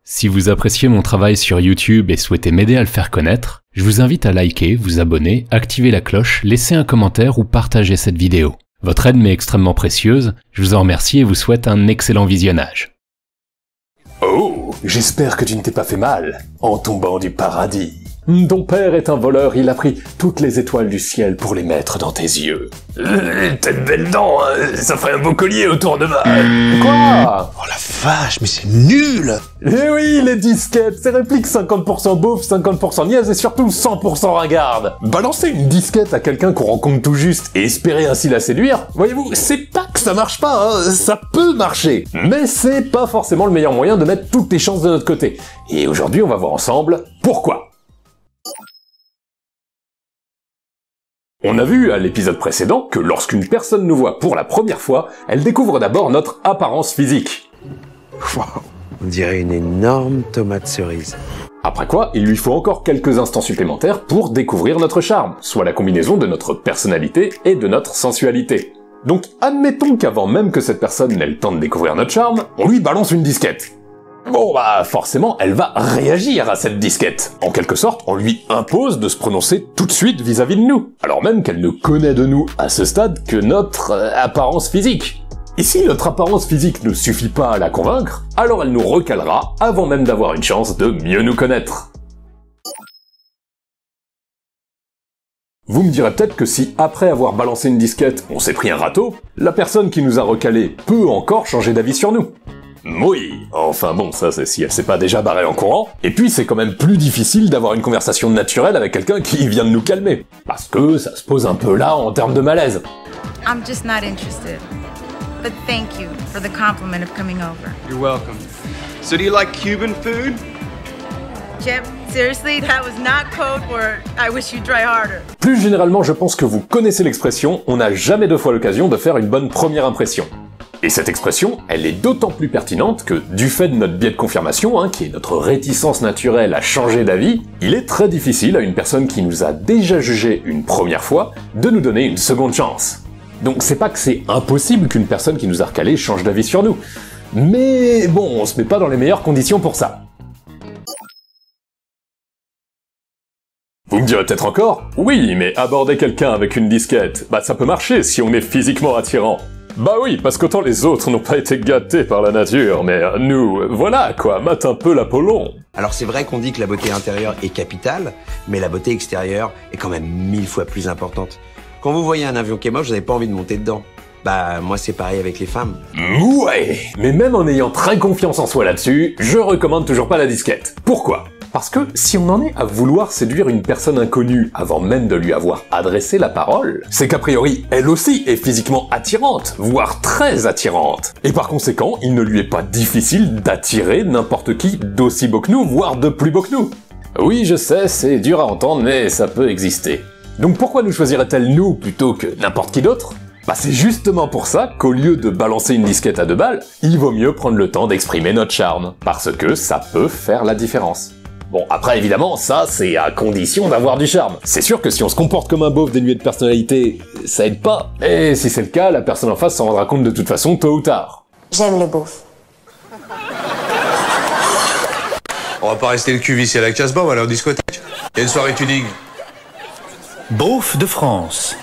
Si vous appréciez mon travail sur YouTube et souhaitez m'aider à le faire connaître, je vous invite à liker, vous abonner, activer la cloche, laisser un commentaire ou partager cette vidéo. Votre aide m'est extrêmement précieuse, je vous en remercie et vous souhaite un excellent visionnage. Oh, j'espère que tu ne t'es pas fait mal en tombant du paradis. Ton père est un voleur, il a pris toutes les étoiles du ciel pour les mettre dans tes yeux. T'as de belles dents, hein, ça ferait un beau collier autour de ma... Quoi? Oh la vache, mais c'est nul! Eh oui, les disquettes, ces répliques 50% beauf, 50% niaise et surtout 100% ringarde. Balancer une disquette à quelqu'un qu'on rencontre tout juste et espérer ainsi la séduire, voyez-vous, c'est pas que ça marche pas, hein, ça peut marcher. Mais c'est pas forcément le meilleur moyen de mettre toutes les chances de notre côté. Et aujourd'hui, on va voir ensemble pourquoi. On a vu à l'épisode précédent que lorsqu'une personne nous voit pour la première fois, elle découvre d'abord notre apparence physique. Wow, on dirait une énorme tomate cerise. Après quoi, il lui faut encore quelques instants supplémentaires pour découvrir notre charme, soit la combinaison de notre personnalité et de notre sensualité. Donc admettons qu'avant même que cette personne n'ait le temps de découvrir notre charme, on lui balance une disquette. Bon bah forcément, elle va réagir à cette disquette. En quelque sorte, on lui impose de se prononcer tout de suite vis-à-vis de nous, alors même qu'elle ne connaît de nous à ce stade que notre apparence physique. Et si notre apparence physique ne suffit pas à la convaincre, alors elle nous recalera avant même d'avoir une chance de mieux nous connaître. Vous me direz peut-être que si, après avoir balancé une disquette, on s'est pris un râteau, la personne qui nous a recalé peut encore changer d'avis sur nous. Oui, enfin bon, ça c'est si elle s'est pas déjà barrée en courant. Et puis c'est quand même plus difficile d'avoir une conversation naturelle avec quelqu'un qui vient de nous calmer. Parce que ça se pose un peu là en termes de malaise. I'm just not interested. But thank you for the compliment of coming over. You're welcome. So do you like Cuban food? Chip, seriously, that was not code for I wish you'd try harder. Plus généralement, je pense que vous connaissez l'expression « on n'a jamais deux fois l'occasion de faire une bonne première impression ». Et cette expression, elle est d'autant plus pertinente que, du fait de notre biais de confirmation, qui est notre réticence naturelle à changer d'avis, il est très difficile à une personne qui nous a déjà jugé une première fois de nous donner une seconde chance. Donc c'est pas que c'est impossible qu'une personne qui nous a recalé change d'avis sur nous, mais bon, on se met pas dans les meilleures conditions pour ça. Vous me direz peut-être encore, oui, mais aborder quelqu'un avec une disquette, bah ça peut marcher si on est physiquement attirant. Bah oui, parce qu'autant les autres n'ont pas été gâtés par la nature, mais nous, voilà quoi, mate un peu l'Apollon. Alors c'est vrai qu'on dit que la beauté intérieure est capitale, mais la beauté extérieure est quand même 1000 fois plus importante. Quand vous voyez un avion qui est moche, vous n'avez pas envie de monter dedans. Bah moi c'est pareil avec les femmes. Ouais, mais même en ayant très confiance en soi là-dessus, je recommande toujours pas la disquette. Pourquoi ? Parce que si on en est à vouloir séduire une personne inconnue avant même de lui avoir adressé la parole, c'est qu'a priori, elle aussi est physiquement attirante, voire très attirante. Et par conséquent, il ne lui est pas difficile d'attirer n'importe qui d'aussi beau que nous, voire de plus beau que nous. Oui, je sais, c'est dur à entendre, mais ça peut exister. Donc pourquoi nous choisirait-elle nous plutôt que n'importe qui d'autre ? Bah c'est justement pour ça qu'au lieu de balancer une disquette à 2 balles, il vaut mieux prendre le temps d'exprimer notre charme, parce que ça peut faire la différence. Bon, après évidemment, ça c'est à condition d'avoir du charme. C'est sûr que si on se comporte comme un beauf dénué de personnalité, ça aide pas. Et si c'est le cas, la personne en face s'en rendra compte de toute façon tôt ou tard. J'aime le beauf. On va pas rester le cul vissé à la casse-bas, on va aller en discothèque. Il y a une soirée tuning. Beauf de France.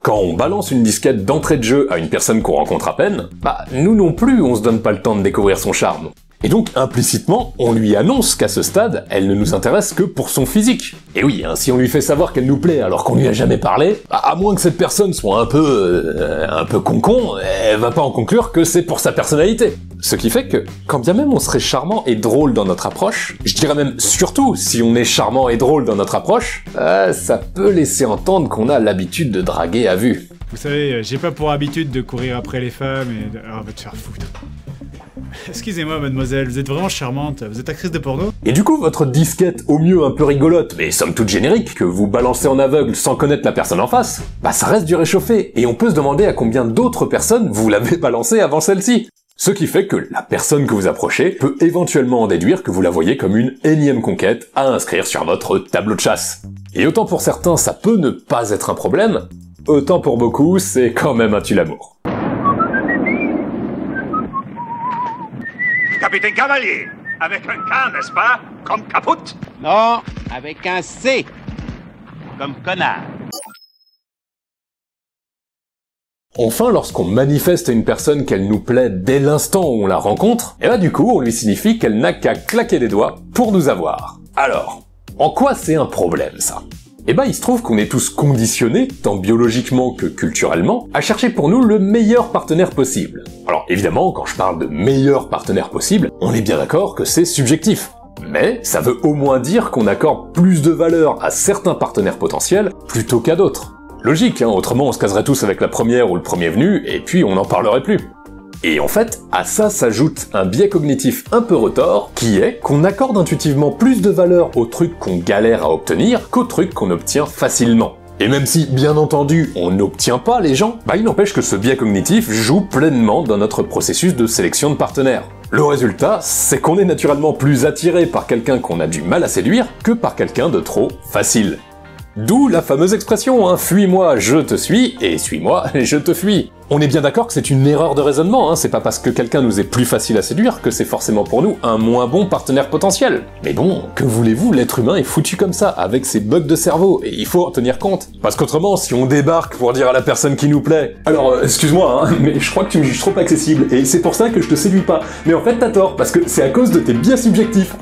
Quand on balance une disquette d'entrée de jeu à une personne qu'on rencontre à peine, bah nous non plus on se donne pas le temps de découvrir son charme. Et donc implicitement, on lui annonce qu'à ce stade, elle ne nous intéresse que pour son physique. Et oui, si on lui fait savoir qu'elle nous plaît alors qu'on lui a jamais parlé, bah, à moins que cette personne soit un peu con-con, elle va pas en conclure que c'est pour sa personnalité. Ce qui fait que, quand bien même on serait charmant et drôle dans notre approche, je dirais même surtout si on est charmant et drôle dans notre approche, ça peut laisser entendre qu'on a l'habitude de draguer à vue. Vous savez, j'ai pas pour habitude de courir après les femmes et... Ah, va te faire foutre. Excusez-moi, mademoiselle, vous êtes vraiment charmante. Vous êtes actrice de porno? Et du coup, votre disquette, au mieux un peu rigolote, mais somme toute générique, que vous balancez en aveugle sans connaître la personne en face, bah ça reste du réchauffé, et on peut se demander à combien d'autres personnes vous l'avez balancé avant celle-ci. Ce qui fait que la personne que vous approchez peut éventuellement en déduire que vous la voyez comme une énième conquête à inscrire sur votre tableau de chasse. Et autant pour certains ça peut ne pas être un problème, autant pour beaucoup c'est quand même un tue-l'amour. capitaine Cavalier. Avec un K, n'est-ce pas? Comme caput? Non, avec un C. Comme connard. Enfin, lorsqu'on manifeste à une personne qu'elle nous plaît dès l'instant où on la rencontre, et bah du coup, on lui signifie qu'elle n'a qu'à claquer des doigts pour nous avoir. Alors, en quoi c'est un problème, ça? Eh ben, il se trouve qu'on est tous conditionnés, tant biologiquement que culturellement, à chercher pour nous le meilleur partenaire possible. Alors, évidemment, quand je parle de meilleur partenaire possible, on est bien d'accord que c'est subjectif. Mais ça veut au moins dire qu'on accorde plus de valeur à certains partenaires potentiels plutôt qu'à d'autres. Logique, hein, autrement on se caserait tous avec la première ou le premier venu, et puis on n'en parlerait plus. Et en fait, à ça s'ajoute un biais cognitif un peu retors, qui est qu'on accorde intuitivement plus de valeur aux trucs qu'on galère à obtenir qu'aux trucs qu'on obtient facilement. Et même si, bien entendu, on n'obtient pas les gens, bah il n'empêche que ce biais cognitif joue pleinement dans notre processus de sélection de partenaires. Le résultat, c'est qu'on est naturellement plus attiré par quelqu'un qu'on a du mal à séduire que par quelqu'un de trop facile. D'où la fameuse expression, hein, fuis-moi, je te suis, et suis-moi, je te fuis. On est bien d'accord que c'est une erreur de raisonnement, hein, c'est pas parce que quelqu'un nous est plus facile à séduire que c'est forcément pour nous un moins bon partenaire potentiel. Mais bon, que voulez-vous, l'être humain est foutu comme ça, avec ses bugs de cerveau, et il faut en tenir compte. Parce qu'autrement, si on débarque pour dire à la personne qui nous plaît « Alors, excuse-moi, hein, mais je crois que tu me juges trop accessible, et c'est pour ça que je te séduis pas. Mais en fait, t'as tort, parce que c'est à cause de tes biais subjectifs. »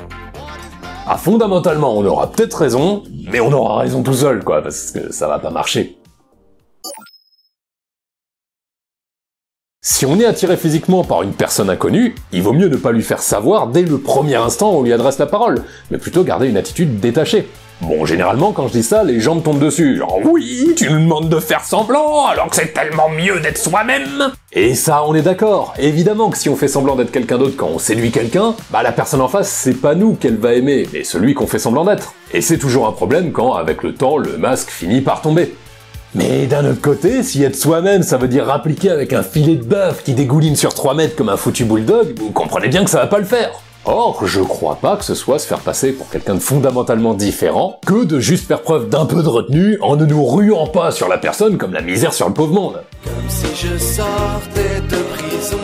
Ah, fondamentalement, on aura peut-être raison, mais on aura raison tout seul, quoi, parce que ça va pas marcher. Si on est attiré physiquement par une personne inconnue, il vaut mieux ne pas lui faire savoir dès le premier instant où on lui adresse la parole, mais plutôt garder une attitude détachée. Bon, généralement, quand je dis ça, les gens me tombent dessus, genre « Oui, tu nous demandes de faire semblant, alors que c'est tellement mieux d'être soi-même !» Et ça, on est d'accord. Évidemment que si on fait semblant d'être quelqu'un d'autre quand on séduit quelqu'un, bah la personne en face, c'est pas nous qu'elle va aimer, mais celui qu'on fait semblant d'être. Et c'est toujours un problème quand, avec le temps, le masque finit par tomber. Mais d'un autre côté, si être soi-même, ça veut dire rappliquer avec un filet de bœuf qui dégouline sur 3 mètres comme un foutu bulldog, vous comprenez bien que ça va pas le faire. Or, je crois pas que ce soit se faire passer pour quelqu'un de fondamentalement différent que de juste faire preuve d'un peu de retenue en ne nous ruant pas sur la personne comme la misère sur le pauvre monde. Comme si je sortais de prison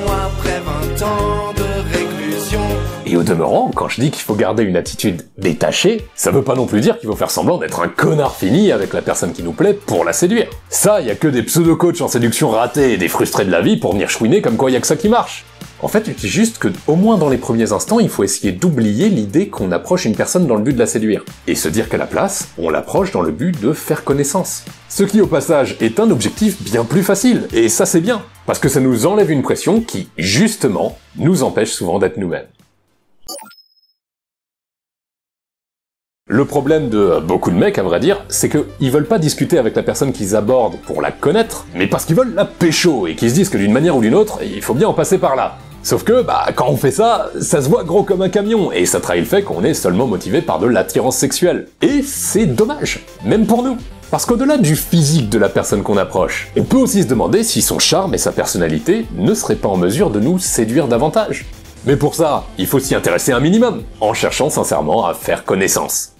après 20 ans de réclusion. Et au demeurant, quand je dis qu'il faut garder une attitude détachée, ça veut pas non plus dire qu'il faut faire semblant d'être un connard fini avec la personne qui nous plaît pour la séduire. Ça, y a que des pseudo-coachs en séduction ratés et des frustrés de la vie pour venir chouiner comme quoi y a que ça qui marche. En fait, je dis juste que, au moins dans les premiers instants, il faut essayer d'oublier l'idée qu'on approche une personne dans le but de la séduire. Et se dire qu'à la place, on l'approche dans le but de faire connaissance. Ce qui, au passage, est un objectif bien plus facile. Et ça, c'est bien. Parce que ça nous enlève une pression qui, justement, nous empêche souvent d'être nous-mêmes. Le problème de beaucoup de mecs, à vrai dire, c'est qu'ils veulent pas discuter avec la personne qu'ils abordent pour la connaître, mais parce qu'ils veulent la pécho, et qu'ils se disent que d'une manière ou d'une autre, il faut bien en passer par là. Sauf que, bah, quand on fait ça, ça se voit gros comme un camion, et ça trahit le fait qu'on est seulement motivé par de l'attirance sexuelle. Et c'est dommage, même pour nous. Parce qu'au-delà du physique de la personne qu'on approche, on peut aussi se demander si son charme et sa personnalité ne seraient pas en mesure de nous séduire davantage. Mais pour ça, il faut s'y intéresser un minimum, en cherchant sincèrement à faire connaissance.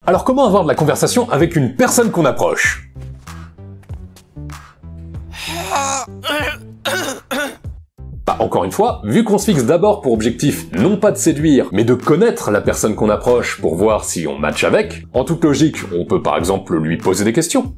Alors comment avoir de la conversation avec une personne qu'on approche ? Bah encore une fois, vu qu'on se fixe d'abord pour objectif non pas de séduire, mais de connaître la personne qu'on approche pour voir si on match avec, en toute logique, on peut par exemple lui poser des questions.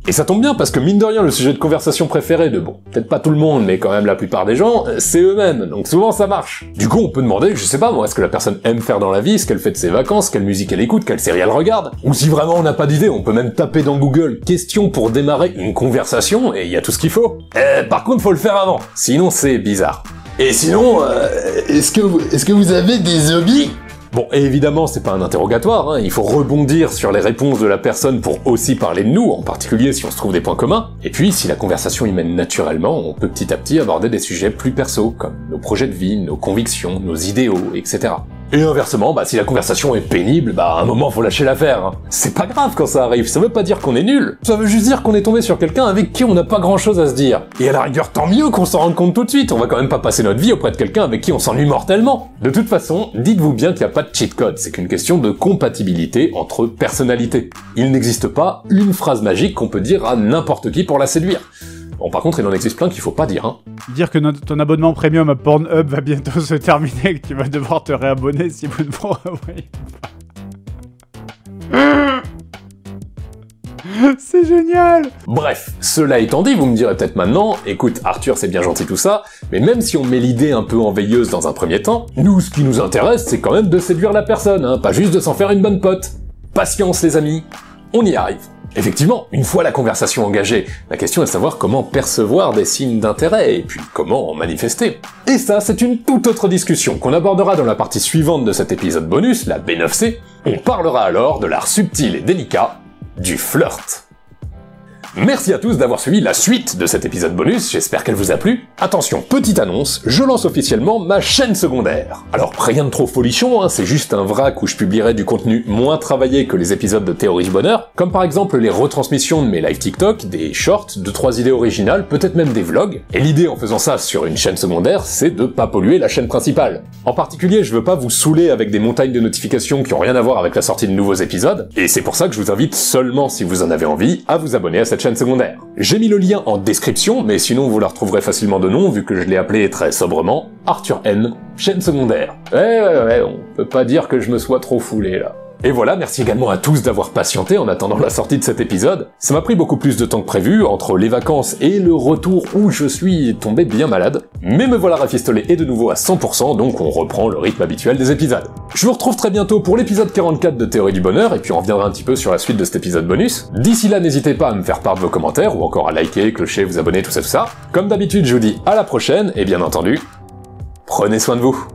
Et ça tombe bien parce que mine de rien, le sujet de conversation préféré de, bon, peut-être pas tout le monde, mais quand même la plupart des gens, c'est eux-mêmes, donc souvent ça marche. Du coup, on peut demander, je sais pas moi, ce que la personne aime faire dans la vie, ce qu'elle fait de ses vacances, quelle musique elle écoute, quelle série elle regarde. Ou si vraiment on n'a pas d'idée, on peut même taper dans Google « question pour démarrer une conversation » et il y a tout ce qu'il faut. Par contre, faut le faire avant, sinon c'est bizarre. Et sinon, est-ce que vous avez des hobbies ? Bon, et évidemment, c'est pas un interrogatoire, hein, il faut rebondir sur les réponses de la personne pour aussi parler de nous, en particulier si on se trouve des points communs. Et puis, si la conversation y mène naturellement, on peut petit à petit aborder des sujets plus perso, comme nos projets de vie, nos convictions, nos idéaux, etc. Et inversement, bah si la conversation est pénible, bah à un moment faut lâcher l'affaire. Hein. C'est pas grave quand ça arrive, ça veut pas dire qu'on est nul, ça veut juste dire qu'on est tombé sur quelqu'un avec qui on n'a pas grand chose à se dire. Et à la rigueur, tant mieux qu'on s'en rende compte tout de suite, on va quand même pas passer notre vie auprès de quelqu'un avec qui on s'ennuie mortellement. De toute façon, dites-vous bien qu'il n'y a pas de cheat code, c'est qu'une question de compatibilité entre personnalités. Il n'existe pas une phrase magique qu'on peut dire à n'importe qui pour la séduire. Bon, par contre, il en existe plein qu'il faut pas dire, hein. Dire que ton abonnement premium à Pornhub va bientôt se terminer et que tu vas devoir te réabonner si vous ne vous revoyez pas. C'est génial! Bref, cela étant dit, vous me direz peut-être maintenant, écoute Arthur c'est bien gentil tout ça, mais même si on met l'idée un peu en veilleuse dans un premier temps, nous ce qui nous intéresse c'est quand même de séduire la personne, hein, pas juste de s'en faire une bonne pote. Patience les amis, on y arrive. Effectivement, une fois la conversation engagée, la question est de savoir comment percevoir des signes d'intérêt, et puis comment en manifester. Et ça, c'est une toute autre discussion qu'on abordera dans la partie suivante de cet épisode bonus, la B9C. On parlera alors de l'art subtil et délicat du flirt. Merci à tous d'avoir suivi la suite de cet épisode bonus, j'espère qu'elle vous a plu. Attention, petite annonce, je lance officiellement ma chaîne secondaire. Alors rien de trop folichon, hein, c'est juste un vrac où je publierai du contenu moins travaillé que les épisodes de Théorie du Bonheur, comme par exemple les retransmissions de mes live TikTok, des shorts, 2-3 idées originales, peut-être même des vlogs. Et l'idée en faisant ça sur une chaîne secondaire, c'est de pas polluer la chaîne principale. En particulier, je veux pas vous saouler avec des montagnes de notifications qui ont rien à voir avec la sortie de nouveaux épisodes, et c'est pour ça que je vous invite seulement, si vous en avez envie, à vous abonner à cette chaîne secondaire. J'ai mis le lien en description, mais sinon vous la retrouverez facilement de nom, vu que je l'ai appelé très sobrement Arthur N, chaîne secondaire. Ouais, on peut pas dire que je me sois trop foulé là. Et voilà, merci également à tous d'avoir patienté en attendant la sortie de cet épisode. Ça m'a pris beaucoup plus de temps que prévu, entre les vacances et le retour où je suis tombé bien malade. Mais me voilà rafistolé et de nouveau à 100%, donc on reprend le rythme habituel des épisodes. Je vous retrouve très bientôt pour l'épisode 44 de Théorie du Bonheur, et puis on reviendra un petit peu sur la suite de cet épisode bonus. D'ici là, n'hésitez pas à me faire part de vos commentaires, ou encore à liker, clocher, vous abonner, tout ça. Comme d'habitude, je vous dis à la prochaine, et bien entendu, prenez soin de vous.